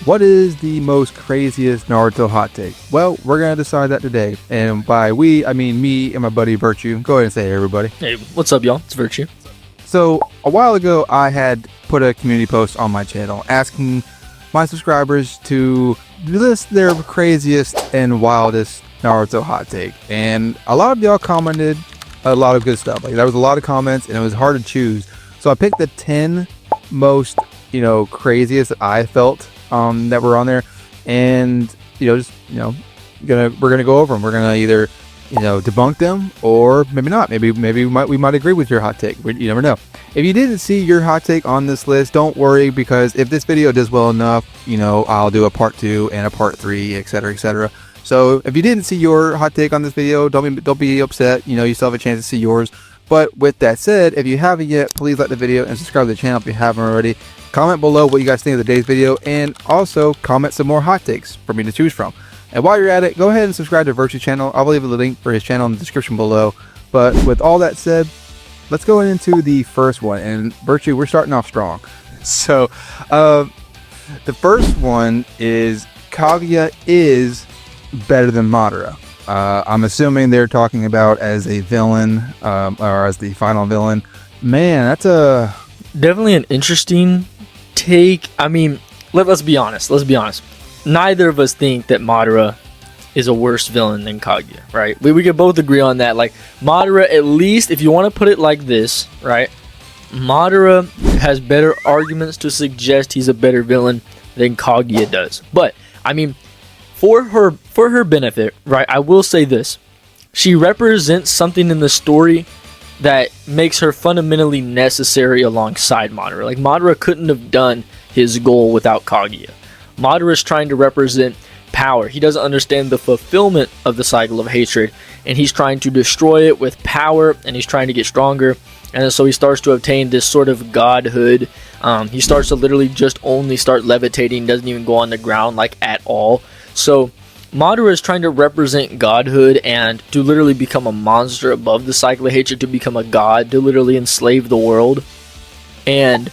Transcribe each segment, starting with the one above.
What is the most craziest Naruto hot take? Well, we're going to decide that today. And by we, I mean me and my buddy Virtue. Go ahead and say hey, everybody. Hey, what's up, y'all? It's Virtue. So, a while ago, I had put a community post on my channel asking my subscribers to list their craziest and wildest Naruto hot take. And a lot of y'all commented a lot of good stuff. Like, there was a lot of comments, and it was hard to choose. So, I picked the 10 most, craziest that I felt that were on there, and we're gonna go over them. We're gonna either debunk them, or maybe not. Maybe we might agree with your hot take. You never know. If you didn't see your hot take on this list, don't worry, because if this video does well enough, I'll do a part 2 and a part 3, etc., etc. So if you didn't see your hot take on this video, don't be upset. You still have a chance to see yours. But with that said, if you haven't yet, please like the video and subscribe to the channel if you haven't already. Comment below what you guys think of today's video, and also comment some more hot takes for me to choose from. And while you're at it, go ahead and subscribe to Virtue's channel. I'll leave a link for his channel in the description below. But with all that said, let's go into the first one. And Virtue, we're starting off strong. So, the first one is Kaguya is better than Madara. I'm assuming they're talking about as a villain, or as the final villain. Man, that's definitely an interesting take. I mean, let's be honest. Neither of us think that Madara is a worse villain than Kaguya, right? We could both agree on that. Like, Madara, at least, if you want to put it like this, right? Madara has better arguments to suggest he's a better villain than Kaguya does. But, I mean, for her benefit, right, I will say this. She represents something in the story that makes her fundamentally necessary alongside Madara. Like, Madara couldn't have done his goal without Kaguya. Madara is trying to represent power. He doesn't understand the fulfillment of the cycle of hatred, and he's trying to destroy it with power, and he's trying to get stronger. And so he starts to obtain this sort of godhood. He starts to literally just only start levitating, doesn't even go on the ground like at all. So Madara is trying to represent godhood and to literally become a monster above the cycle of hatred, to become a god, to literally enslave the world. And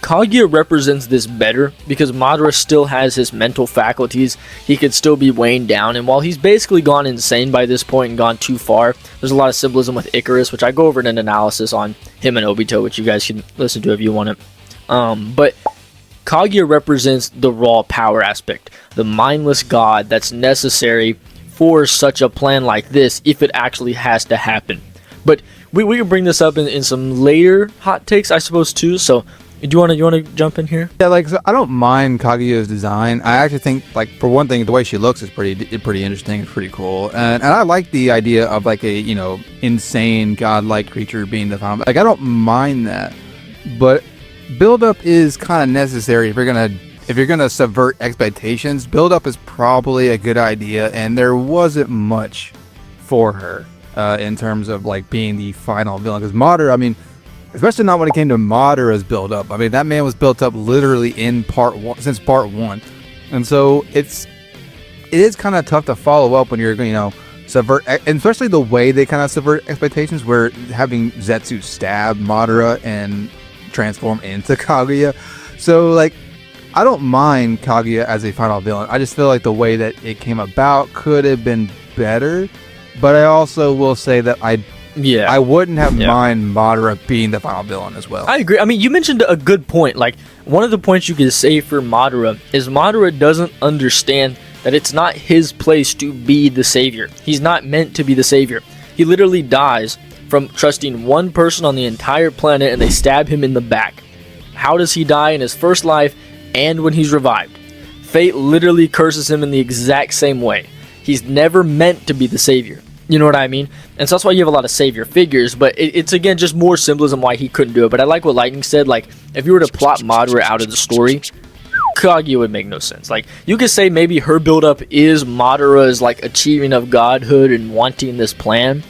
Kaguya represents this better because Madara still has his mental faculties. He could still be weighing down, and while he's basically gone insane by this point and gone too far, there's a lot of symbolism with Icarus, which I go over in an analysis on him and Obito, which you guys can listen to if you want it. But Kaguya represents the raw power aspect, the mindless god that's necessary for such a plan like this, if it actually has to happen. But we can bring this up in some later hot takes, I suppose, too. So, do you want to jump in here? Yeah, so I don't mind Kaguya's design. I actually think, for one thing, the way she looks is pretty interesting. It's pretty cool, and I like the idea of a insane godlike creature being the final. I don't mind that, but build up is kind of necessary if you're gonna subvert expectations. Build up is probably a good idea, and there wasn't much for her in terms of being the final villain. Because Madara, I mean, especially not when it came to Madara's build up. I mean, that man was built up literally in since part 1, and so it is kind of tough to follow up when you're subvert, and especially the way they kind of subvert expectations, where having Zetsu stab Madara and transform into Kaguya. So I don't mind Kaguya as a final villain. I just feel like the way that it came about could have been better, but I also will say that I wouldn't have mind Madara being the final villain as well. I agree. I mean, you mentioned a good point. One of the points you could say for Madara is Madara doesn't understand that it's not his place to be the savior. He's not meant to be the savior. He literally dies from trusting one person on the entire planet, and they stab him in the back. How does he die in his first life and when he's revived? Fate literally curses him in the exact same way. He's never meant to be the savior. You know what I mean? And so that's why you have a lot of savior figures, but it's again just more symbolism why he couldn't do it. But I like what Lightning said. If you were to plot Madara out of the story, Kaguya would make no sense. You could say maybe her buildup is Madara's achieving of godhood and wanting this plan,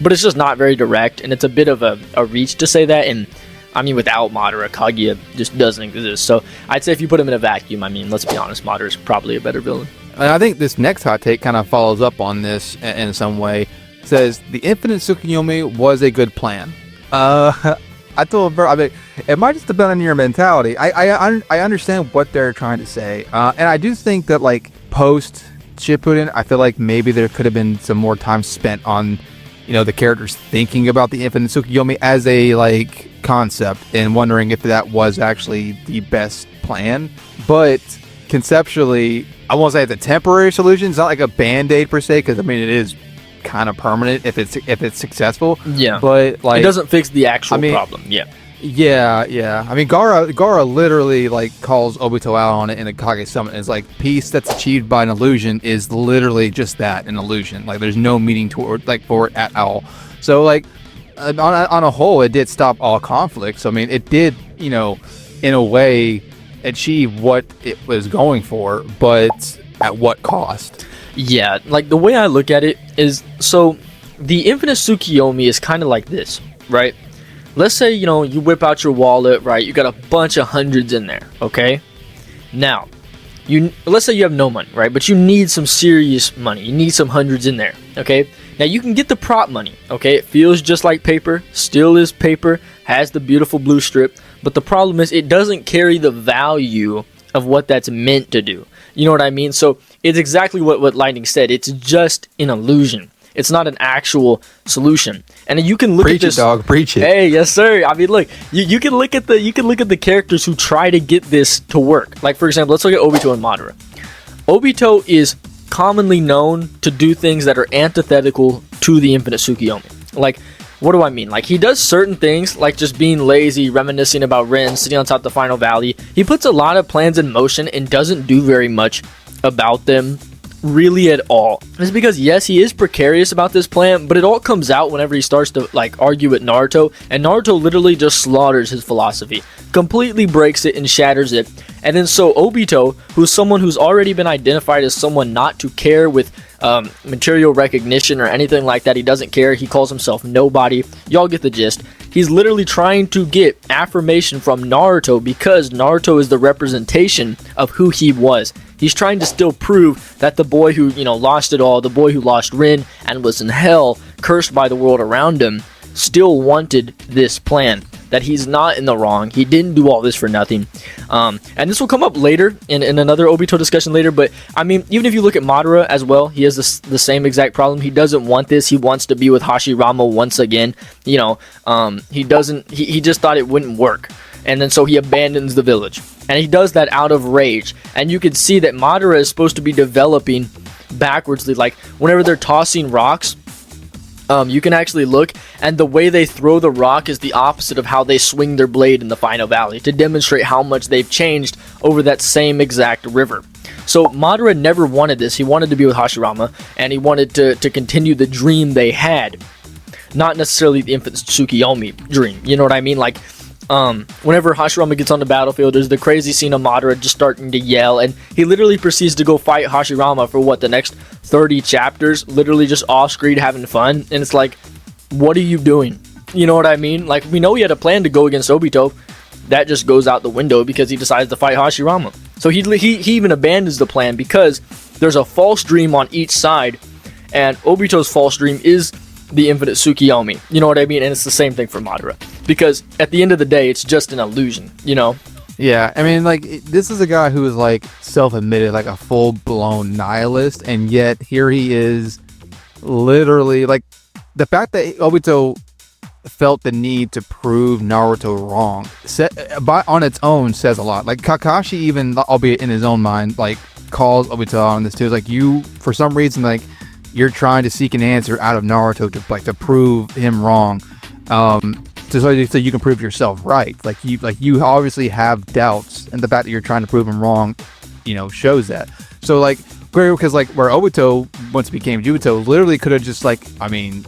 but it's just not very direct, and it's a bit of a reach to say that. And I mean, without Madara, Kaguya just doesn't exist. So I'd say if you put him in a vacuum, I mean, let's be honest, Madara is probably a better villain. And I think this next hot take kind of follows up on this in some way. It says, the infinite Tsukuyomi was a good plan. I I told her, I mean, it might just depend on your mentality. I understand what they're trying to say, and I do think that like post Shippuden, I feel like maybe there could have been some more time spent on, you know, the characters thinking about the infinite Tsukuyomi as a like concept and wondering if that was actually the best plan. But conceptually, I won't say it's a temporary solution. It's not like a band-aid per se, because I mean it is kind of permanent if it's successful. Yeah, but like it doesn't fix the actual problem. Yeah. I mean, Gara literally like calls Obito out on it in the Kage Summit. It's like peace that's achieved by an illusion is literally just that, an illusion. Like there's no meaning toward like for it at all. So like on a whole, it did stop all conflict. So I mean, it did, you know, in a way achieve what it was going for, but at what cost? Yeah, like the way I look at it is, so the infinite Tsukuyomi is kind of like this, right? Let's say, you know, you whip out your wallet, right? You got a bunch of hundreds in there, okay? Now, let's say you have no money, right? But you need some serious money. You need some hundreds in there, okay? Now, you can get the prop money, okay? It feels just like paper, still is paper, has the beautiful blue strip, but the problem is it doesn't carry the value of what that's meant to do. You know what I mean? So it's exactly what Lightning said. It's just an illusion. It's not an actual solution. And you can look preach at this. Preach it, dog. Preach it. Hey, yes, sir. I mean, look, you can look at the characters who try to get this to work. Like, for example, let's look at Obito and Madara. Obito is commonly known to do things that are antithetical to the infinite Tsukuyomi. Like, what do I mean? Like, he does certain things, like just being lazy, reminiscing about Ren, sitting on top of the final valley. He puts a lot of plans in motion and doesn't do very much about them really at all. It's because, yes, he is precarious about this plan, but it all comes out whenever he starts to like argue with Naruto, and Naruto literally just slaughters his philosophy, completely breaks it and shatters it. And then so Obito, who's someone who's already been identified as someone not to care with material recognition or anything like that, he doesn't care, he calls himself nobody, y'all get the gist. He's literally trying to get affirmation from Naruto because Naruto is the representation of who he was. He's trying to still prove that the boy who, you know, lost it all, the boy who lost Rin and was in hell, cursed by the world around him, still wanted this plan. That he's not in the wrong. He didn't do all this for nothing. And this will come up later in another Obito discussion later. But I mean, even if you look at Madara as well, he has the same exact problem. He doesn't want this. He wants to be with Hashirama once again. You know, he doesn't. He just thought it wouldn't work. And then so he abandons the village. And he does that out of rage. And you can see that Madara is supposed to be developing backwardsly. Like whenever they're tossing rocks, you can actually look, and the way they throw the rock is the opposite of how they swing their blade in the final valley, to demonstrate how much they've changed over that same exact river. So Madara never wanted this. He wanted to be with Hashirama, and he wanted to continue the dream they had, not necessarily the infinite Tsukuyomi dream. You know what I mean? Like, whenever Hashirama gets on the battlefield, there's the crazy scene of Madara just starting to yell, and he literally proceeds to go fight Hashirama for the next 30 chapters, literally just off screen having fun. And it's like, what are you doing? You know what I mean? Like, we know he had a plan to go against Obito. That just goes out the window because he decides to fight Hashirama. So he even abandons the plan because there's a false dream on each side, and Obito's false dream is the infinite Tsukuyomi. You know what I mean? And it's the same thing for Madara. Because at the end of the day, it's just an illusion, you know? Yeah, I mean, like, this is a guy who is, like, self-admitted, like, a full-blown nihilist, and yet here he is, literally, like, the fact that Obito felt the need to prove Naruto wrong, on its own, says a lot. Like, Kakashi even, albeit in his own mind, like, calls Obito on this, too. It's like, you, for some reason, like, you're trying to seek an answer out of Naruto to prove him wrong. So you can prove yourself right. Like you obviously have doubts, and the fact that you're trying to prove him wrong, you know, shows that. So like, because like where Obito once he became Jubuto, literally could have just like, I mean,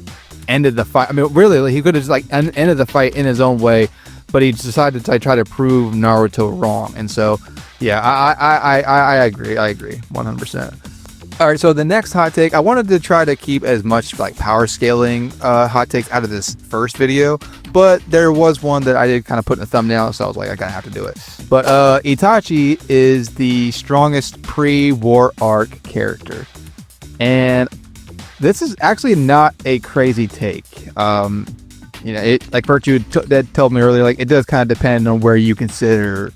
ended the fight. I mean, really, like, he could have just like ended the fight in his own way, but he decided to try to prove Naruto wrong. And so, yeah, I agree. I agree 100%. All right, so the next hot take, I wanted to try to keep as much like power scaling hot takes out of this first video, but there was one that I did kind of put in the thumbnail, so I was like, I gotta have to do it. But Itachi is the strongest pre-war arc character, and this is actually not a crazy take. You know, it like Virtue that told me earlier, like it does kind of depend on where you consider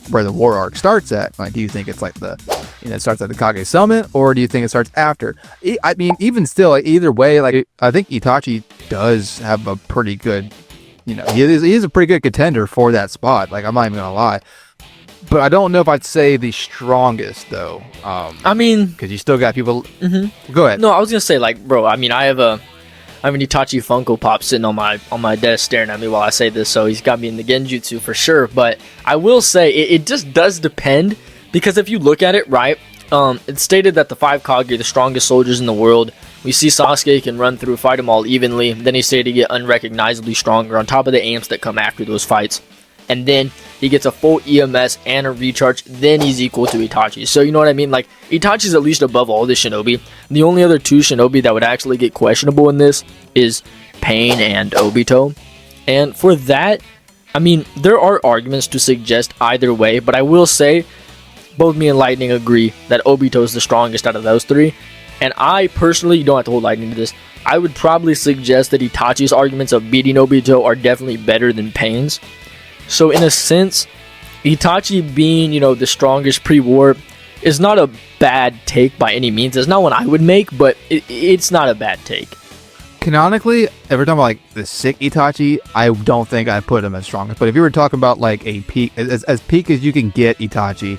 where the war arc starts at. Like, do you think it's like it starts at the Kage Summit, or do you think it starts after? I mean, even still, like, either way, like I think Itachi does have a pretty good, he is a pretty good contender for that spot. Like, I'm not even gonna lie, but I don't know if I'd say the strongest though. I mean, because you still got people. Go ahead. No, I was gonna say, like, bro. I mean, I have an Itachi Funko Pop sitting on my desk staring at me while I say this, so he's got me in the Genjutsu for sure. But I will say it just does depend, because if you look at it, right, it's stated that the 5 Kage are the strongest soldiers in the world. We see Sasuke can run through, fight them all evenly. Then he's stated to get unrecognizably stronger on top of the amps that come after those fights. And then he gets a full EMS and a recharge, then he's equal to Itachi. So you know what I mean? Like, Itachi's at least above all the shinobi. The only other 2 shinobi that would actually get questionable in this is Pain and Obito. And for that, I mean, there are arguments to suggest either way, but I will say both me and Lightning agree that Obito is the strongest out of those 3. And I personally, you don't have to hold Lightning to this, I would probably suggest that Itachi's arguments of beating Obito are definitely better than Pain's. So in a sense, Itachi being, the strongest pre-war is not a bad take by any means. It's not one I would make, but it's not a bad take. Canonically, if we're talking about like the sick Itachi, I don't think I put him as strongest. But if you were talking about like a peak, as peak as you can get Itachi,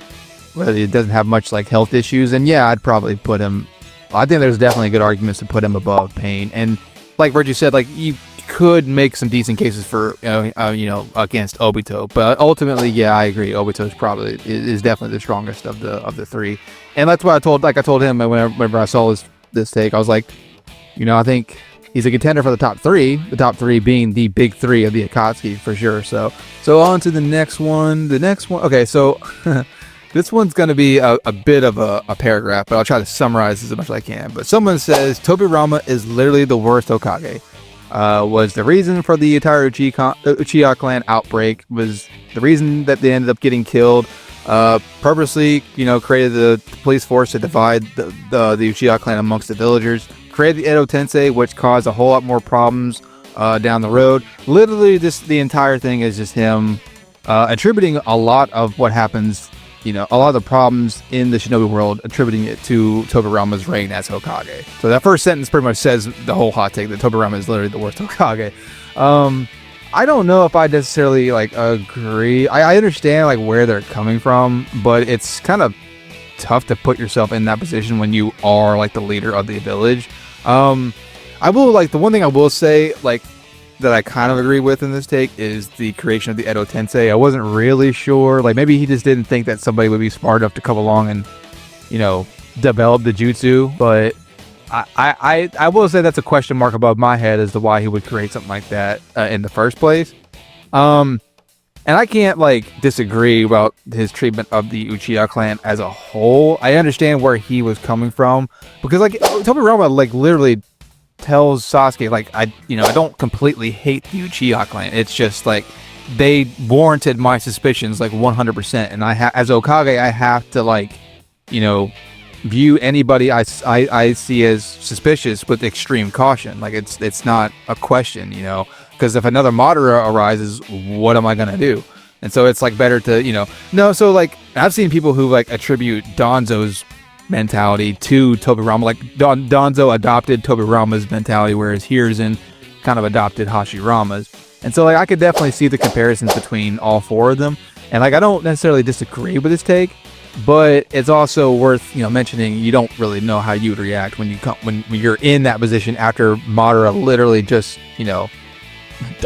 whether it doesn't have much like health issues, then yeah, I'd probably put him. I think there's definitely good arguments to put him above Pain. And like Virtue said, like you could make some decent cases for against Obito, but ultimately, yeah, I agree. Obito is definitely the strongest of the 3, and that's what I told him whenever I saw this take. I was like, I think he's a contender for the top 3. The top 3 being the big 3 of the Akatsuki for sure. So on to the next one. Okay, so this one's going to be a bit of a paragraph, but I'll try to summarize as much as I can. But someone says Tobirama is literally the worst Hokage. Was the reason for the entire Uchiha clan outbreak, was the reason that they ended up getting killed, purposely, created the police force to divide the Uchiha clan amongst the villagers, created the Edo Tensei, which caused a whole lot more problems down the road. Literally, the entire thing is just him attributing a lot of what happens, a lot of the problems in the shinobi world, attributing it to Tobirama's reign as Hokage. So that first sentence pretty much says the whole hot take that Tobirama is literally the worst Hokage. I don't know if I necessarily agree. I understand where they're coming from, but it's kind of tough to put yourself in that position when you are the leader of the village. I will the one thing I will say that I kind of agree with in this take is the creation of the Edo Tensei. I wasn't really sure. Maybe he just didn't think that somebody would be smart enough to come along and, develop the jutsu. But I will say that's a question mark above my head as to why he would create something like that in the first place. And I can't disagree about his treatment of the Uchiha clan as a whole. I understand where he was coming from, because Tobirama literally tells Sasuke I don't completely hate the Uchiha clan. It's just they warranted my suspicions 100%, and as Hokage I have to view anybody I see as suspicious with extreme caution. It's not a question, because if another Madara arises, what am I gonna do? And so it's better to no. So I've seen people who attribute Danzo's mentality to Tobirama. Danzo adopted Tobirama's mentality, whereas Hiruzen kind of adopted Hashirama's. And so I could definitely see the comparisons between all 4 of them. And I don't necessarily disagree with this take, but it's also worth mentioning you don't really know how you would react when you're in that position after Madara literally just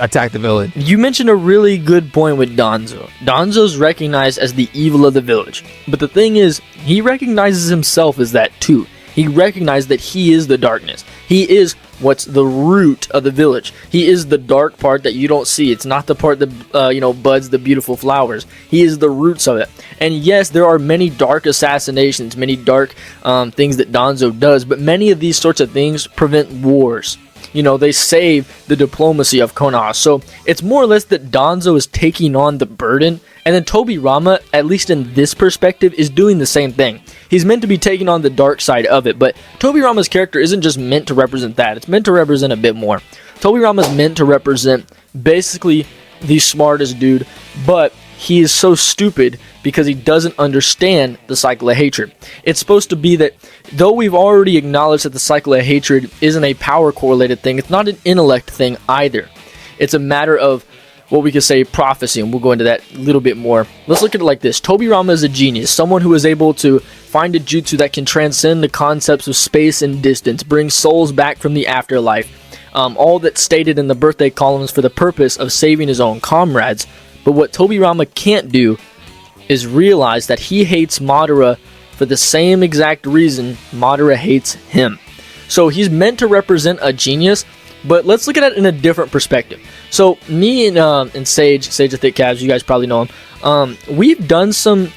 attacked the village. You mentioned a really good point with Danzo. Danzo's recognized as the evil of the village, but the thing is, he recognizes himself as that too. He recognized that he is the darkness. He is what's the root of the village. He is the dark part that you don't see. It's not the part that buds the beautiful flowers. He is the roots of it. And yes, there are many dark assassinations, many dark things that Danzo does, but many of these sorts of things prevent wars. They save the diplomacy of Konoha. So it's more or less that Danzo is taking on the burden, and then Tobirama, at least in this perspective, is doing the same thing. he's meant to be taking on the dark side of it. But Tobirama's character isn't just meant to represent that. It's meant to represent a bit more. Tobirama's meant to represent basically the smartest dude, but he is so stupid because he doesn't understand the cycle of hatred. It's supposed to be that though we've already acknowledged that the cycle of hatred isn't a power correlated thing, it's not an intellect thing either. It's a matter of what we could say prophecy, and we'll go into that a little bit more. Let's look at it like this. Tobirama is a genius, someone who is able to find a jutsu that can transcend the concepts of space and distance, bring souls back from the afterlife, all that's stated in the birthday columns for the purpose of saving his own comrades. But what Tobirama can't do is realize that he hates Madara for the same exact reason Madara hates him. So he's meant to represent a genius, but let's look at it in a different perspective. So me and Sage of Thick Calves, you guys probably know him. We've done some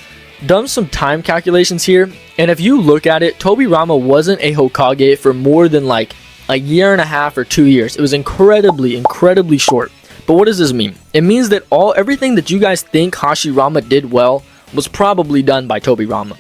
time calculations here, and if you look at it, Tobirama wasn't a Hokage for more than like a year and a half or 2 years. It was incredibly short. But what does this mean? It means that everything that you guys think Hashirama did well was probably done by Tobirama.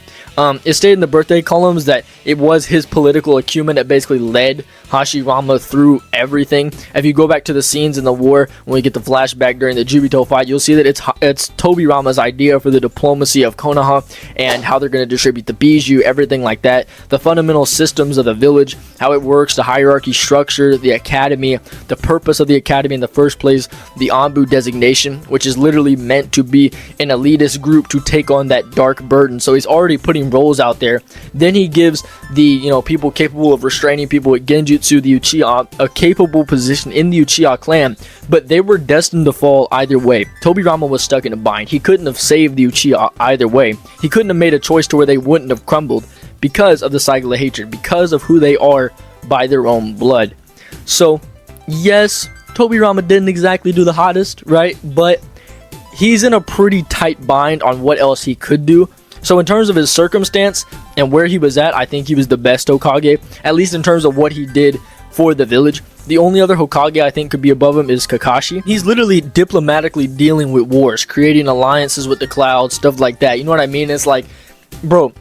It stated in the birthday columns that it was his political acumen that basically led Hashirama through everything. If you go back to the scenes in the war, when we get the flashback during the Jubito fight, you'll see that it's Tobirama's idea for the diplomacy of Konoha and how they're going to distribute the Bijou, everything like that. The fundamental systems of the village, how it works, the hierarchy structure, the academy, the purpose of the academy in the first place, the Anbu designation, which is literally meant to be an elitist group to take on that dark burden. So he's already putting roles out there. Then he gives the people capable of restraining people with Genjutsu, the Uchiha, a capable position in the Uchiha clan, but they were destined to fall either way. Tobirama was stuck in a bind. He couldn't have saved the Uchiha either way. He couldn't have made a choice to where they wouldn't have crumbled because of the cycle of hatred, because of who they are by their own blood. So yes, Tobirama didn't exactly do the hottest, right? But he's in a pretty tight bind on what else he could do. So in terms of his circumstance and where he was at, I think he was the best Hokage, at least in terms of what he did for the village. The only other Hokage I think could be above him is Kakashi. He's literally diplomatically dealing with wars, creating alliances with the clouds, stuff like that. You know what I mean? It's like, bro,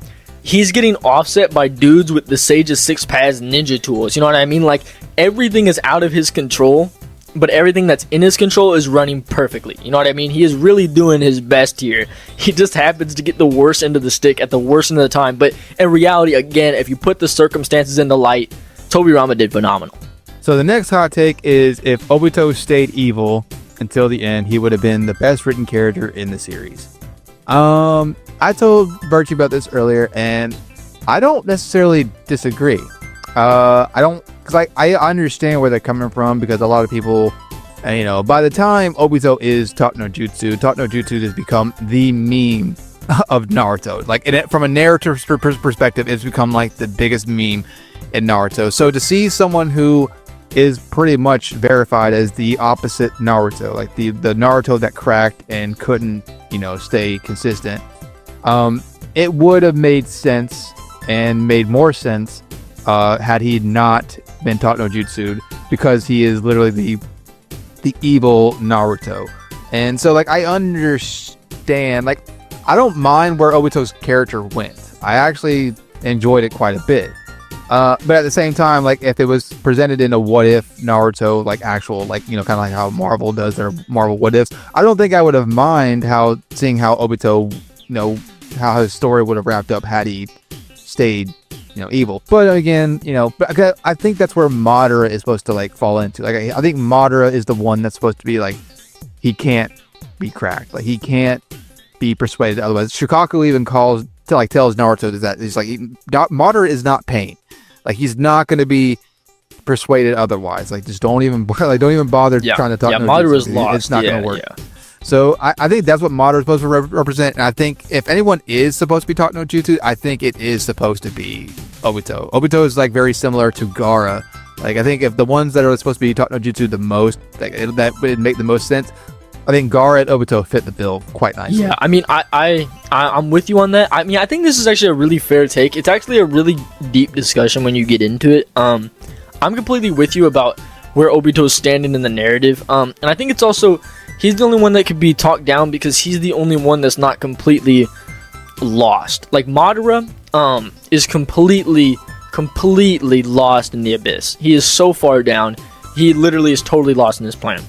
he's getting offset by dudes with the Sage's Six Paths ninja tools. You know what I mean? Like, everything is out of his control, but everything that's in his control is running perfectly. You know what I mean? He is really doing his best here. He just happens to get the worst end of the stick at the worst end of the time. But in reality, again, if you put the circumstances in the light, Tobirama did phenomenal. So the next hot take is if Obito stayed evil until the end, he would have been the best written character in the series. I told Virtue about this earlier, and I don't necessarily disagree. Because I understand where they're coming from, because a lot of people, by the time Obito is taught no jutsu has become the meme of Naruto. Like, from a narrative perspective, it's become like the biggest meme in Naruto. So to see someone who is pretty much verified as the opposite Naruto, like the Naruto that cracked and couldn't, stay consistent, it would have made sense and made more sense had he not been taught no jutsu, because he is literally the evil Naruto. And so, like, I understand, like, I don't mind where Obito's character went. I actually enjoyed it quite a bit. But at the same time, like, if it was presented in a what if Naruto, like, actual, like, kind of like how Marvel does their Marvel what ifs, I don't think I would have seeing how Obito, how his story would have wrapped up had he stayed evil. But again, I think that's where Madara is supposed to, like, fall into. Like, I think Madara is the one that's supposed to be like, he can't be cracked, like, he can't be persuaded otherwise. Shukaku even tells Naruto that he's like, Madara is not pain, like, he's not going to be persuaded otherwise. Like, just don't even bother trying to talk. Yeah, Madara's lost. It's not going to work. Yeah. So I think that's what Madara is supposed to represent. And I think if anyone is supposed to be taught no jutsu, I think it is supposed to be Obito. Obito is, like, very similar to Gaara. Like, I think if the ones that are supposed to be taught no jutsu the most, like, that would make the most sense. I think Gaara and Obito fit the bill quite nicely. Yeah, I mean, I'm with you on that. I mean, I think this is actually a really fair take. It's actually a really deep discussion when you get into it. I'm completely with you about where Obito's standing in the narrative. And I think it's also, he's the only one that could be talked down because he's the only one that's not completely lost. Like, Madara, is completely lost in the abyss. He is so far down. He literally is totally lost in his plan.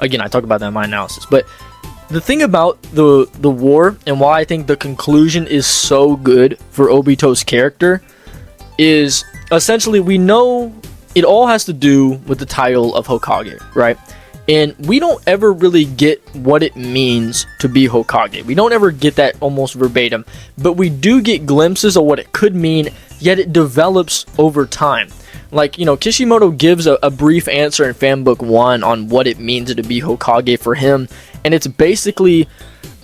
Again, I talk about that in my analysis. But the thing about the war, and why I think the conclusion is so good for Obito's character, is essentially we know it all has to do with the title of Hokage, right? And we don't ever really get what it means to be Hokage. We don't ever get that almost verbatim, but we do get glimpses of what it could mean, yet it develops over time. Like, you know, Kishimoto gives a brief answer in Fanbook 1 on what it means to be Hokage for him, and it's basically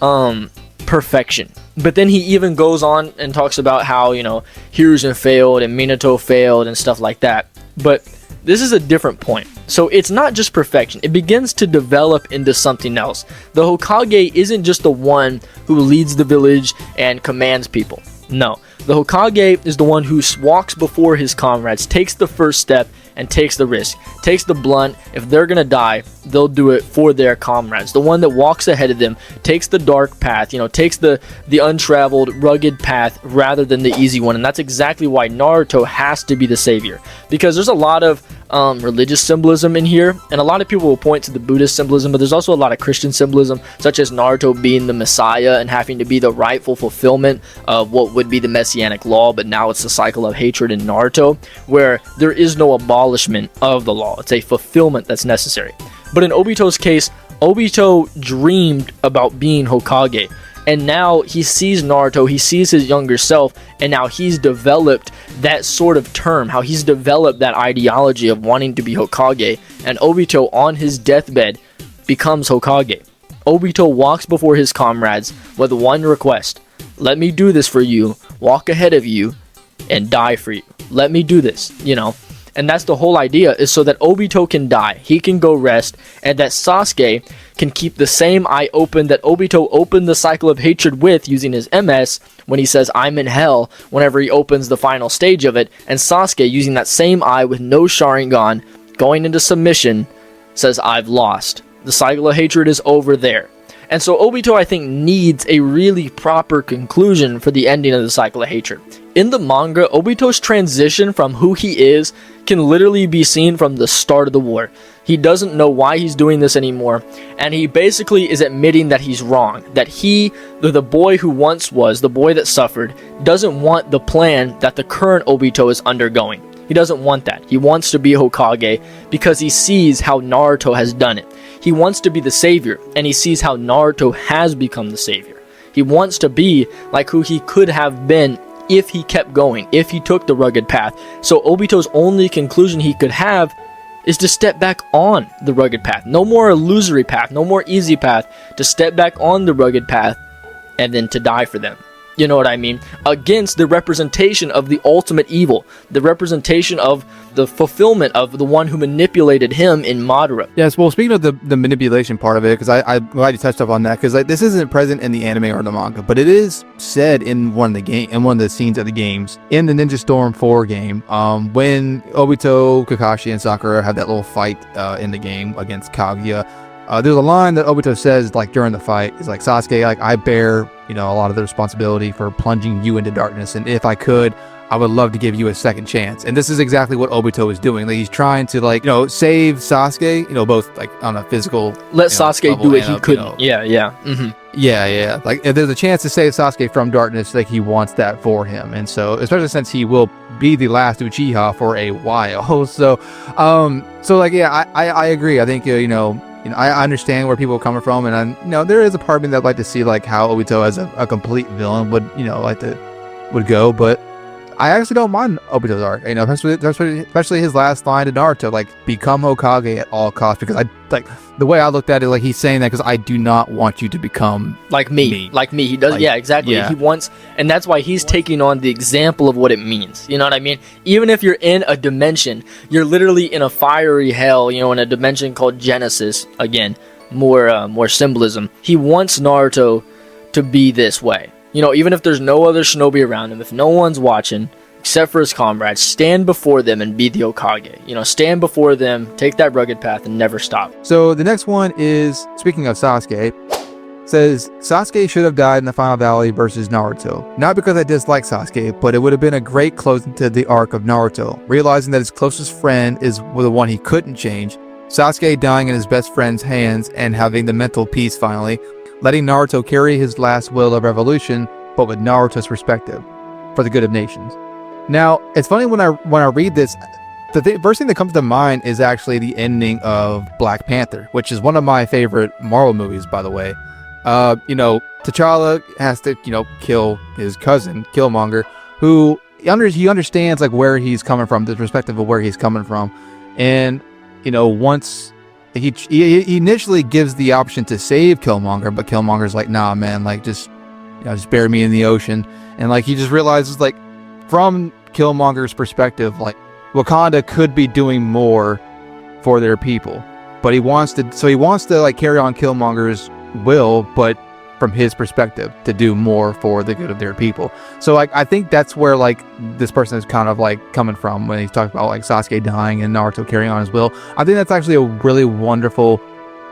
perfection. But then he even goes on and talks about how, you know, Hiruzen failed and Minato failed and stuff like that. But this is a different point. So it's not just perfection. It begins to develop into something else. The Hokage isn't just the one who leads the village and commands people. No. The Hokage is the one who walks before his comrades, takes the first step, and takes the risk, takes the blunt. If they're gonna die, they'll do it for their comrades. The one that walks ahead of them, takes the dark path, you know, takes the untraveled, rugged path rather than the easy one. And that's exactly why Naruto has to be the savior, because there's a lot of religious symbolism in here, and a lot of people will point to the Buddhist symbolism, but there's also a lot of Christian symbolism, such as Naruto being the Messiah and having to be the rightful fulfillment of what would be the Messianic law, but now it's the cycle of hatred in Naruto, where there is no abolishment of the law. It's a fulfillment that's necessary. But in Obito's case, Obito dreamed about being Hokage, and now he sees Naruto, he sees his younger self, and now he's developed that sort of term, how he's developed that ideology of wanting to be Hokage, and Obito on his deathbed becomes Hokage. Obito walks before his comrades with one request: let me do this for you, walk ahead of you, and die for you. Let me do this, you know. And that's the whole idea, is so that Obito can die, he can go rest, and that Sasuke can keep the same eye open that Obito opened the cycle of hatred with using his MS when he says, I'm in hell, whenever he opens the final stage of it, and Sasuke using that same eye with no Sharingan, going into submission, says, I've lost. The cycle of hatred is over there. And so Obito, I think, needs a really proper conclusion for the ending of the cycle of hatred. In the manga, Obito's transition from who he is can literally be seen from the start of the war. He doesn't know why he's doing this anymore, and he basically is admitting that he's wrong. That he, the boy who once was, the boy that suffered, doesn't want the plan that the current Obito is undergoing. He doesn't want that. He wants to be Hokage because he sees how Naruto has done it. He wants to be the savior, and he sees how Naruto has become the savior. He wants to be like who he could have been if he kept going, if he took the rugged path. So Obito's only conclusion he could have is to step back on the rugged path. No more illusory path, no more easy path, to step back on the rugged path and then to die for them. You know what I mean? Against the representation of the ultimate evil, the representation of the fulfillment of the one who manipulated him in Madara. Yes, well, speaking of the manipulation part of it, because I'm glad you touched up on that, because like this isn't present in the anime or the manga, but it is said in one of the scenes of the games in the Ninja Storm 4 game, when Obito, Kakashi, and Sakura have that little fight in the game against Kaguya. There's a line that Obito says, like, during the fight, is like, Sasuke, like, I bear, you know, a lot of the responsibility for plunging you into darkness, and if I could, I would love to give you a second chance. And this is exactly what Obito is doing. Like, he's trying to, like, you know, save Sasuke, you know, both, like, on a physical... Let Sasuke do what he couldn't. You know, yeah. Mm-hmm. Yeah. Like, if there's a chance to save Sasuke from darkness, like, he wants that for him. And so, especially since he will be the last Uchiha for a while. So, like, yeah, I agree. I think, you know, I understand where people are coming from, and you know, there is a part of me that would like to see like how Obito as a complete villain would, you know, would go, but I actually don't mind Obito's arc, you know, especially his last line to Naruto, like, become Hokage at all costs, because I like the way I looked at it, like, he's saying that because I do not want you to become like me. He does, like, yeah, exactly. Yeah. He wants, and that's why he's taking on the example of what it means. You know what I mean? Even if you're in a dimension, you're literally in a fiery hell, you know, in a dimension called Genesis. Again, more symbolism. He wants Naruto to be this way. You know, even if there's no other shinobi around him, if no one's watching, except for his comrades, stand before them and be the Hokage. You know, stand before them, take that rugged path, and never stop. So the next one is, speaking of Sasuke, says, Sasuke should have died in the Final Valley versus Naruto. Not because I dislike Sasuke, but it would have been a great closing to the arc of Naruto. Realizing that his closest friend is the one he couldn't change, Sasuke dying in his best friend's hands and having the mental peace finally, letting Naruto carry his last will of revolution, but with Naruto's perspective, for the good of nations. Now, it's funny when I read this, the first thing that comes to mind is actually the ending of Black Panther, which is one of my favorite Marvel movies, by the way. T'Challa has to, kill his cousin, Killmonger, who he understands like where he's coming from, the perspective of where he's coming from. And, once he initially gives the option to save Killmonger, but Killmonger's like, nah, man, like just bury me in the ocean. And like, he just realizes like from Killmonger's perspective, like Wakanda could be doing more for their people, but he wants to like carry on Killmonger's will, but from his perspective to do more for the good of their people. So like I think that's where like this person is kind of like coming from when he's talking about like Sasuke dying and Naruto carrying on his will. I think that's actually a really wonderful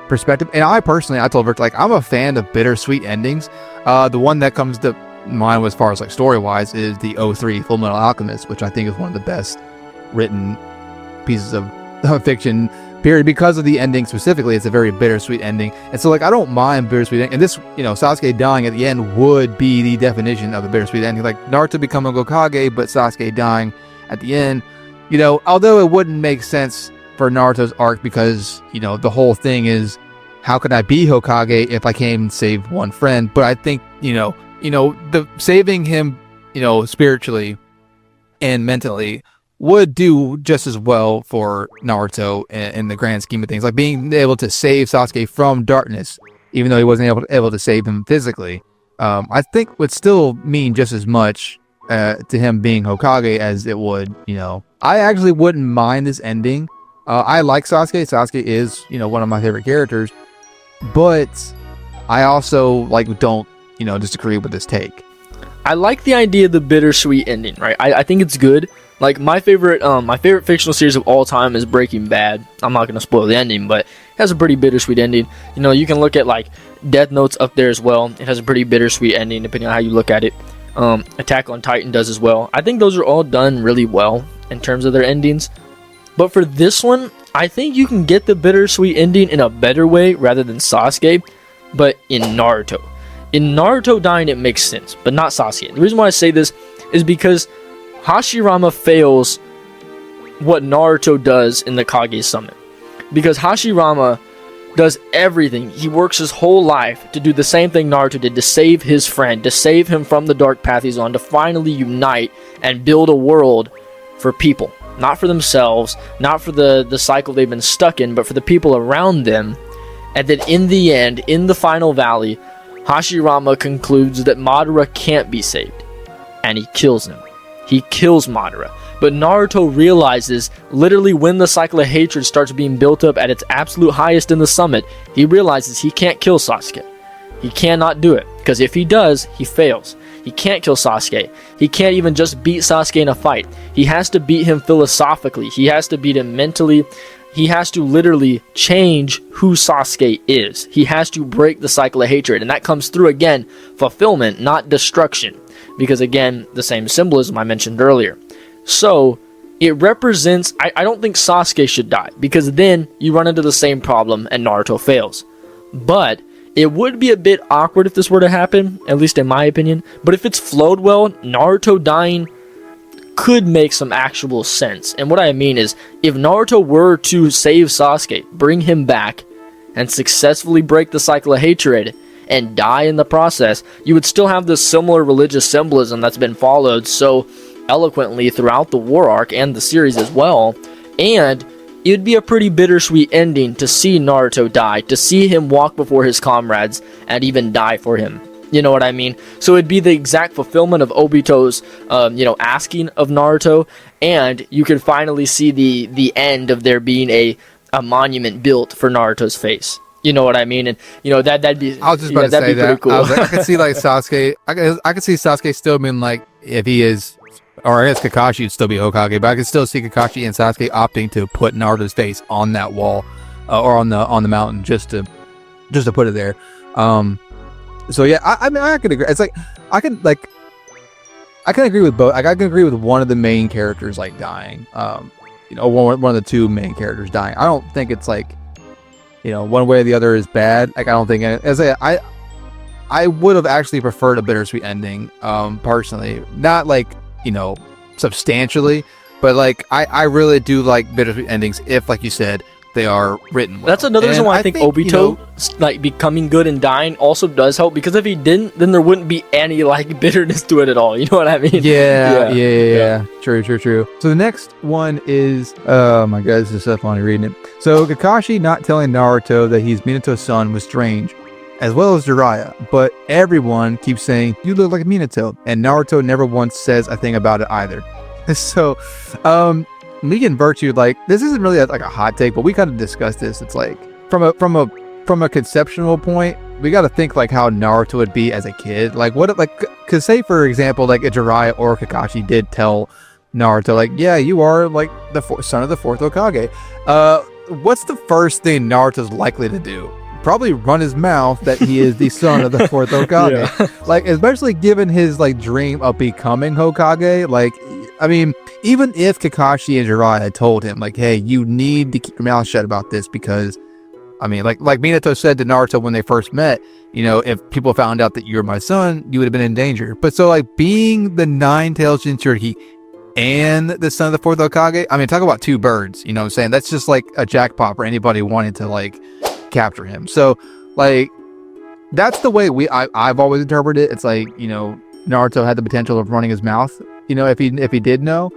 perspective. And I told Victor, like, I'm a fan of bittersweet endings. The one that comes to mind as far as like story wise is the 03 Fullmetal Alchemist, which I think is one of the best written pieces of fiction, period, because of the ending specifically. It's a very bittersweet ending, and so like I don't mind bittersweet ending. And this, Sasuke dying at the end would be the definition of a bittersweet ending, like Naruto becoming Hokage, but Sasuke dying at the end. Although it wouldn't make sense for Naruto's arc, because the whole thing is, how could I be Hokage if I can't even save one friend? But I think the saving him spiritually and mentally would do just as well for Naruto in the grand scheme of things. Like being able to save Sasuke from darkness, even though he wasn't able to save him physically, I think would still mean just as much to him being Hokage as it would, I actually wouldn't mind this ending. I like Sasuke. Sasuke is, one of my favorite characters, but I also don't, disagree with this take. I like the idea of the bittersweet ending, right? I think it's good. Like my favorite fictional series of all time is Breaking Bad. I'm not gonna spoil the ending, but it has a pretty bittersweet ending. You can look at like Death Note's up there as well. It has a pretty bittersweet ending depending on how you look at it. Attack on Titan does as well. I think those are all done really well in terms of their endings. But for this one, I think you can get the bittersweet ending in a better way rather than Sasuke, but in Naruto. In Naruto dying, it makes sense, but not Sasuke. The reason why I say this is because Hashirama fails what Naruto does in the Kage Summit. Because Hashirama does everything. He works his whole life to do the same thing Naruto did, to save his friend, to save him from the dark path he's on, to finally unite and build a world for people. Not for themselves, not for the cycle they've been stuck in, but for the people around them. And then in the end, in the final valley, Hashirama concludes that Madara can't be saved. And he kills him. He kills Madara. But Naruto realizes, literally when the cycle of hatred starts being built up at its absolute highest in the summit, he realizes he can't kill Sasuke. He cannot do it, because if he does, he fails. He can't kill Sasuke. He can't even just beat Sasuke in a fight. He has to beat him philosophically. He has to beat him mentally. He has to literally change who Sasuke is. He has to break the cycle of hatred. And that comes through, again, fulfillment, not destruction. Because, again, the same symbolism I mentioned earlier. So, it represents... I don't think Sasuke should die, because then you run into the same problem and Naruto fails. But it would be a bit awkward if this were to happen, at least in my opinion. But if it's flowed well, Naruto dying could make some actual sense. And what I mean is, if Naruto were to save Sasuke, bring him back, and successfully break the cycle of hatred, and die in the process, you would still have this similar religious symbolism that's been followed so eloquently throughout the war arc and the series as well. And it would be a pretty bittersweet ending to see Naruto die, to see him walk before his comrades and even die for him. You know what I mean? So it'd be the exact fulfillment of Obito's, asking of Naruto, and you could finally see the end of there being a monument built for Naruto's face. You know what I mean? And that'd be... I was just about to say that. Cool. I could see like Sasuke. I could see Sasuke still being like, if he is, or I guess Kakashi would still be Hokage, but I could still see Kakashi and Sasuke opting to put Naruto's face on that wall, or on the mountain, just to put it there. So yeah, I mean, I could agree. It's like I can agree with both. Like, I can agree with one of the main characters like dying. One of the two main characters dying. I don't think it's like, one way or the other is bad. Like, I don't think I would have actually preferred a bittersweet ending, personally. Not like, substantially, but like I really do like bittersweet endings if, like you said, they are written well. That's another reason why I think Obito like becoming good and dying also does help, because if he didn't, then there wouldn't be any like bitterness to it at all. You know what I mean? Yeah. True. So the next one is, oh my god, this is so funny reading it. So Kakashi not telling Naruto that he's Minato's son was strange, as well as Jiraiya, but everyone keeps saying, you look like Minato, and Naruto never once says a thing about it either. So, me and Virtue, like, this isn't really like a hot take, but we kind of discussed this. It's like, from a conceptual point, we got to think like how Naruto would be as a kid. Like, cause say for example, like a Jiraiya or Kakashi did tell Naruto, like, yeah, you are like the son of the fourth Hokage. What's the first thing Naruto's likely to do? Probably run his mouth that he is the son of the fourth Hokage. Yeah. Like, especially given his like dream of becoming Hokage. Like, I mean, even if Kakashi and Jiraiya told him like, hey, you need to keep your mouth shut about this, because I mean, like Minato said to Naruto when they first met, if people found out that you're my son, you would have been in danger. But so like being the nine-tailed Jinchuriki and the son of the fourth Hokage, I mean, talk about two birds, you know what I'm saying? That's just like a jackpot for anybody wanting to like capture him. So like that's the way I've always interpreted it. It's like, Naruto had the potential of running his mouth, if he did know.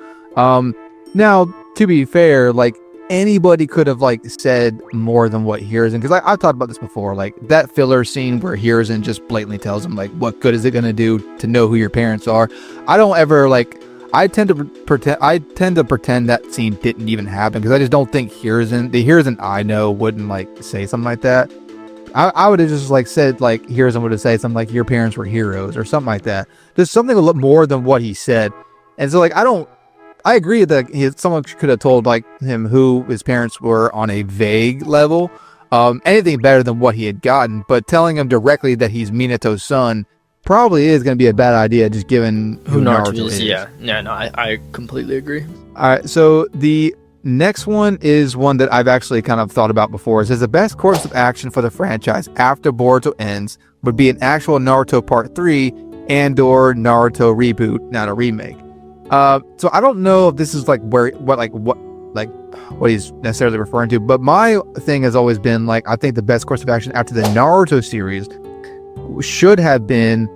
Now to be fair, like anybody could have like said more than what Hiruzen, because I've talked about this before, like that filler scene where Hiruzen just blatantly tells him like, what good is it going to do to know who your parents are? I don't ever like, I tend to pretend that scene didn't even happen, because I just don't think the Hiruzen I know wouldn't like say something like that. I would have just like said like Hiruzen would have said something like your parents were heroes or something like that. There's something a little more than what he said. And so like I agree that someone could have told like him who his parents were on a vague level. Anything better than what he had gotten, but telling him directly that he's Minato's son probably is going to be a bad idea, just given who Naruto is. Yeah, no, I completely agree. All right, so the next one is one that I've actually kind of thought about before. It says the best course of action for the franchise after Boruto ends would be an actual Naruto Part 3 and/or Naruto reboot, not a remake. So I don't know if this is like what he's necessarily referring to, but my thing has always been like, I think the best course of action after the Naruto series should have been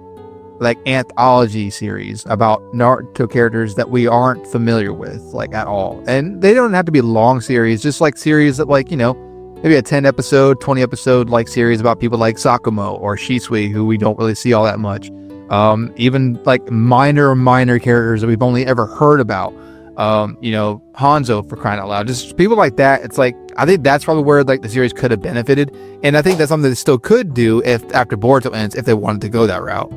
like anthology series about Naruto characters that we aren't familiar with like at all. And they don't have to be long series, just like series that like, maybe a 10 episode, 20 episode like series about people like Sakumo or Shisui, who we don't really see all that much. Even like minor characters that we've only ever heard about. Hanzo, for crying out loud, just people like that. It's like, I think that's probably where like the series could have benefited, and I think that's something they still could do if after Boruto ends, if they wanted to go that route.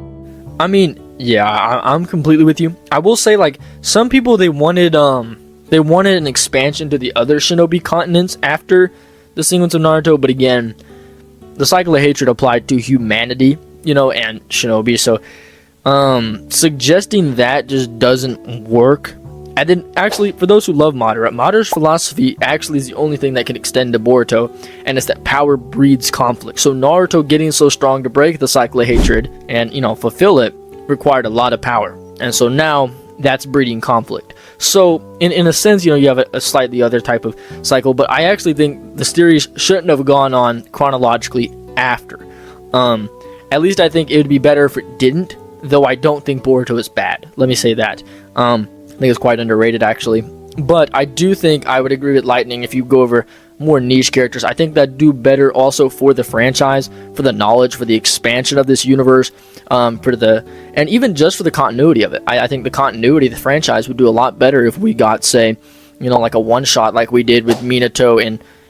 I mean, yeah, I'm completely with you. I will say, like, some people they wanted an expansion to the other shinobi continents after the sequence of Naruto, but again, the cycle of hatred applied to humanity, and shinobi. So suggesting that just doesn't work. And then, actually, for those who love Madara's philosophy actually is the only thing that can extend to Boruto, and it's that power breeds conflict. So Naruto getting so strong to break the cycle of hatred and, fulfill it required a lot of power. And so now that's breeding conflict. So in a sense, you have a slightly other type of cycle, but I actually think the series shouldn't have gone on chronologically after. At least I think it would be better if it didn't, though I don't think Boruto is bad. Let me say that. I think it's quite underrated, actually. But I do think I would agree with Lightning if you go over more niche characters. I think that do better also for the franchise, for the knowledge, for the expansion of this universe, and even just for the continuity of it. I think the continuity of the franchise would do a lot better if we got, say, like a one-shot like we did with Minato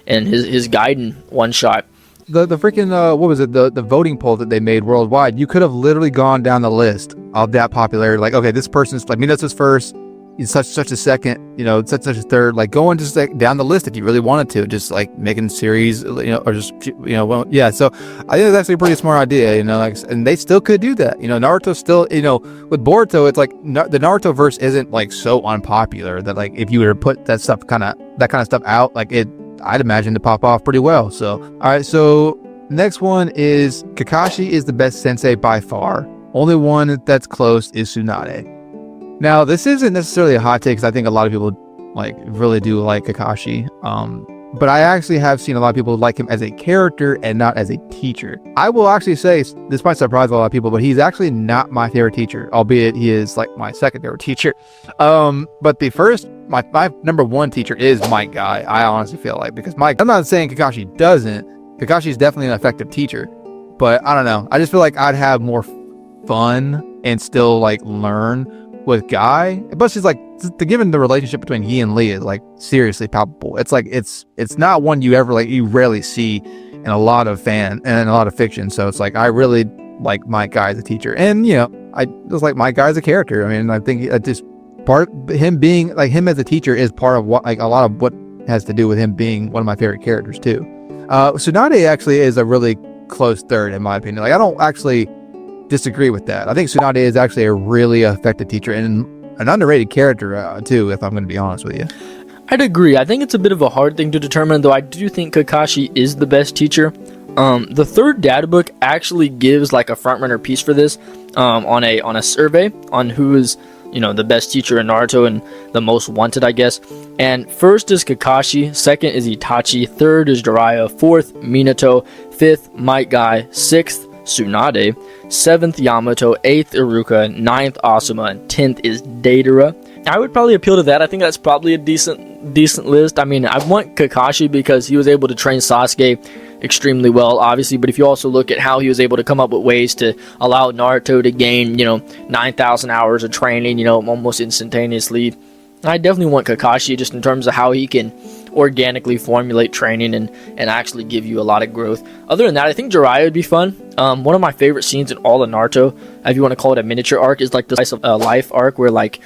and his Gaiden one-shot. The freaking, what was it, the voting poll that they made worldwide, you could have literally gone down the list of that popularity. Like, okay, this person's, like, Minato's first, such a second, such a third, like going just like down the list if you really wanted to, just like making series, or just well, yeah. So I think that's actually a pretty smart idea, like, and they still could do that. Naruto still, with Boruto, it's like the Naruto verse isn't like so unpopular that like if you were to put that kind of stuff out, like I'd imagine to pop off pretty well. So all right, so next one is Kakashi is the best sensei by far. Only one that's close is Tsunade. Now, this isn't necessarily a hot take because I think a lot of people like really do like Kakashi. But I actually have seen a lot of people like him as a character and not as a teacher. I will actually say, this might surprise a lot of people, but he's actually not my favorite teacher, albeit he is like my second favorite teacher. But the first, my number one teacher is Might Guy. I honestly feel like, because I'm not saying Kakashi doesn't. Kakashi's definitely an effective teacher, but I don't know. I just feel like I'd have more fun and still like learn with Guy. But she's like, given the relationship between he and Lee is like seriously palpable. It's like it's not one you rarely see in a lot of fiction. So it's like I really like Might Guy as a teacher, and I just like Might Guy as a character. I mean, I think just part him being like him as a teacher is part of what, like, a lot of what has to do with him being one of my favorite characters too. Tsunade actually is a really close third in my opinion. Like, I don't actually disagree with that. I think Tsunade is actually a really effective teacher and an underrated character too, if I'm going to be honest with you. I'd agree. I think it's a bit of a hard thing to determine, though I do think Kakashi is the best teacher. The third data book actually gives like a front runner piece for this on a survey on who is the best teacher in Naruto and the most wanted, I guess. And first is Kakashi, second is Itachi, third is Jiraiya, fourth Minato, fifth Might Guy, sixth Tsunade, 7th Yamato, 8th Iruka, 9th Asuma, and 10th is Deidara. I would probably appeal to that. I think that's probably a decent list. I mean, I want Kakashi because he was able to train Sasuke extremely well, obviously, but if you also look at how he was able to come up with ways to allow Naruto to gain, 9,000 hours of training, almost instantaneously, I definitely want Kakashi just in terms of how he can organically formulate training and actually give you a lot of growth. Other than that, I think Jiraiya would be fun. One of my favorite scenes in all of Naruto, if you want to call it a miniature arc, is like the slice of life arc where like,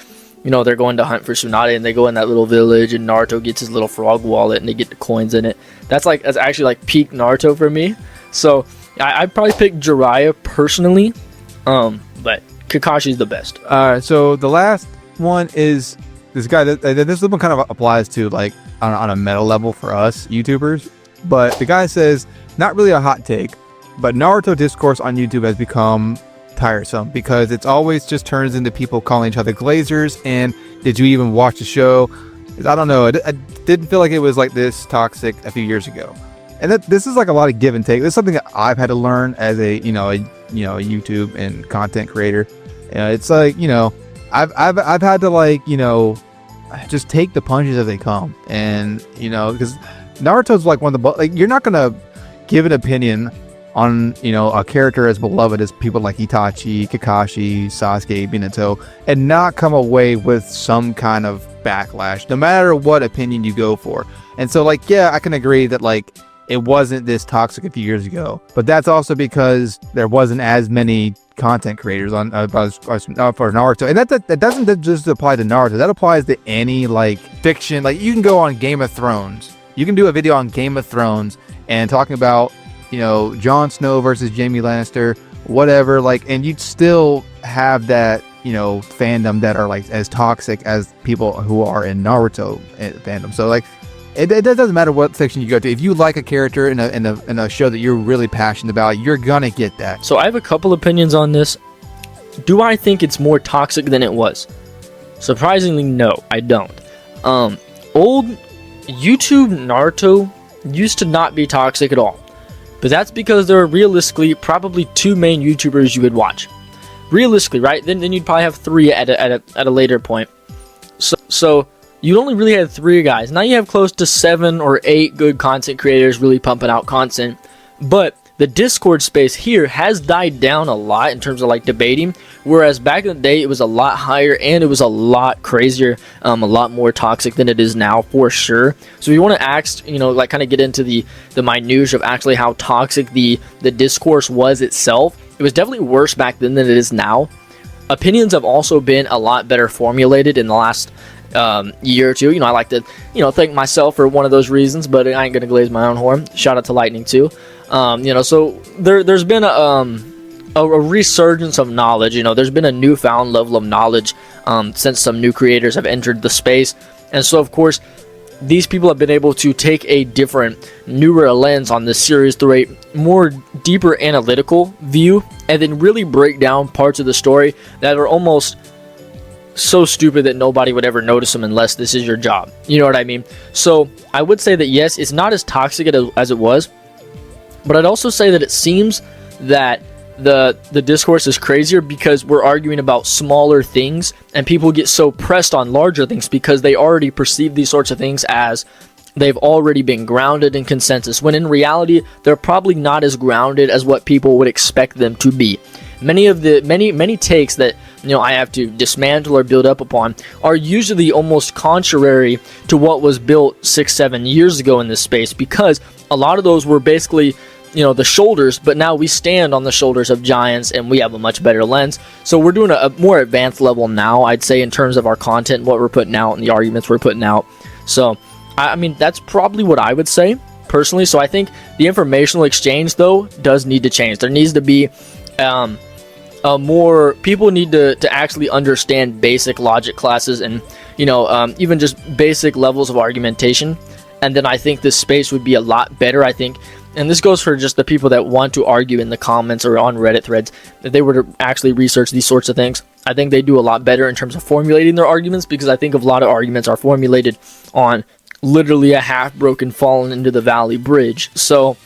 they're going to hunt for Tsunade and they go in that little village and Naruto gets his little frog wallet and they get the coins in it. That's actually like peak Naruto for me. So I'd probably pick Jiraiya personally, but Kakashi's the best. So the last one is this guy this one kind of applies to like on a meta level for us YouTubers, but the guy says, not really a hot take, but Naruto discourse on YouTube has become tiresome because it's always just turns into people calling each other glazers and did you even watch the show? I don't know. I didn't feel like it was like this toxic a few years ago, and this is like a lot of give and take. This is something that I've had to learn as a YouTube and content creator. It's like I've had to like just take the punches as they come, and because Naruto's like one of the like you're not gonna give an opinion on a character as beloved as people like Itachi, Kakashi, Sasuke, Minato, and not come away with some kind of backlash, no matter what opinion you go for. And so like, yeah, I can agree that like it wasn't this toxic a few years ago, but that's also because there wasn't as many content creators on for Naruto, and that doesn't just apply to Naruto. That applies to any like fiction. Like you can go on Game of Thrones, you can do a video on Game of Thrones and talking about Jon Snow versus Jaime Lannister, whatever, like, and you'd still have that fandom that are like as toxic as people who are in Naruto fandom. So like it doesn't matter what section you go to. If you like a character in a show that you're really passionate about, you're gonna get that. So I have a couple opinions on this. Do I think it's more toxic than it was? Surprisingly, no, I don't. Old YouTube Naruto used to not be toxic at all, but that's because there are realistically probably two main YouTubers you would watch. Realistically, right? Then you'd probably have three at a later point. So you only really had three guys. Now you have close to 7 or 8 good content creators really pumping out content. But the Discord space here has died down a lot in terms of like debating. Whereas back in the day, it was a lot higher and it was a lot crazier, a lot more toxic than it is now for sure. So if you want to ask, like kind of get into the minutiae of actually how toxic the discourse was itself, it was definitely worse back then than it is now. opinions have also been a lot better formulated in the last year or two. You know, I like to, thank myself for one of those reasons, but I ain't gonna glaze my own horn. Shout out to Lightning too. So there's been a resurgence of knowledge. There's been a newfound level of knowledge since some new creators have entered the space, and so of course these people have been able to take a different, newer lens on this series through a more deeper analytical view, and then really break down parts of the story that are almost so stupid that nobody would ever notice them unless this is your job. You know what I mean? So I would say that yes, it's not as toxic as it was, but I'd also say that it seems that the discourse is crazier because we're arguing about smaller things, and people get so pressed on larger things because they already perceive these sorts of things as they've already been grounded in consensus, when in reality they're probably not as grounded as what people would expect them to be. Many takes that I have to dismantle or build up upon are usually almost contrary to what was built 6-7 years ago in this space, because a lot of those were basically the shoulders, but now we stand on the shoulders of giants and we have a much better lens. So we're doing a more advanced level now, I'd say, in terms of our content, what we're putting out and the arguments we're putting out. So I mean, that's probably what I would say personally. So I think the informational exchange though does need to change. There needs to be more people need to actually understand basic logic classes and even just basic levels of argumentation, and then I think this space would be a lot better. I think, and this goes for just the people that want to argue in the comments or on Reddit threads, if they were to actually research these sorts of things, I think they do a lot better in terms of formulating their arguments, because I think a lot of arguments are formulated on literally a half-broken fallen into the valley bridge. So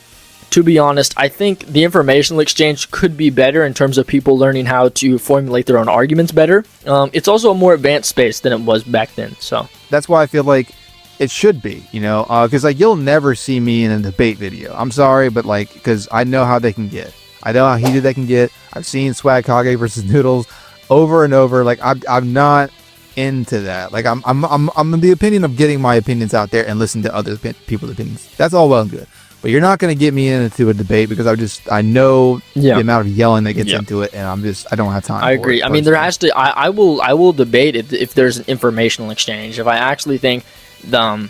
to be honest, I think the informational exchange could be better in terms of people learning how to formulate their own arguments better. It's also a more advanced space than it was back then. So that's why I feel like it should be, because you'll never see me in a debate video. I'm sorry, but because I know how they can get. I know how heated they can get. I've seen Swag Hokage versus Noodles over and over. I'm not into that. I'm in the opinion of getting my opinions out there and listen to other people's opinions. That's all well and good. But you're not going to get me into a debate because I know the amount of yelling that gets into it, and I don't have time. I agree. I mean, there has to. I will debate if there's an informational exchange. If I actually think the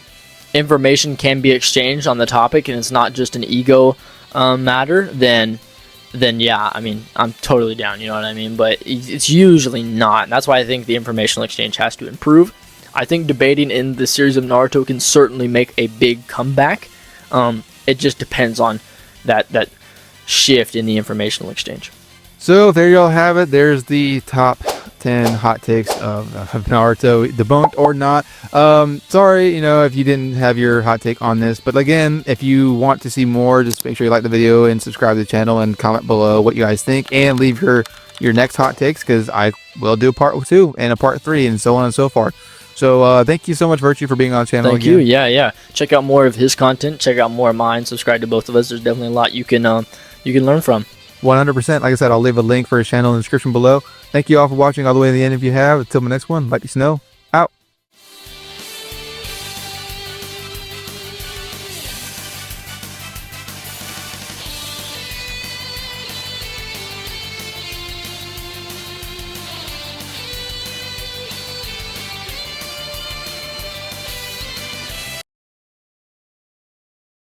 information can be exchanged on the topic and it's not just an ego matter, then yeah, I mean, I'm totally down. You know what I mean? But it's usually not. That's why I think the informational exchange has to improve. I think debating in the series of Naruto can certainly make a big comeback. It just depends on that shift in the informational exchange. So there y'all have it. There's the top 10 hot takes of Naruto, debunked or not. Sorry, if you didn't have your hot take on this. But again, if you want to see more, just make sure you like the video and subscribe to the channel and comment below what you guys think, and leave your next hot takes, because I will do a part 2 and a part 3 and so on and so forth. So thank you so much, Virtue, for being on the channel again. Thank you. Yeah. Check out more of his content. Check out more of mine. Subscribe to both of us. There's definitely a lot you can learn from. 100%. Like I said, I'll leave a link for his channel in the description below. Thank you all for watching all the way to the end if you have. Until my next one, LightningSnow.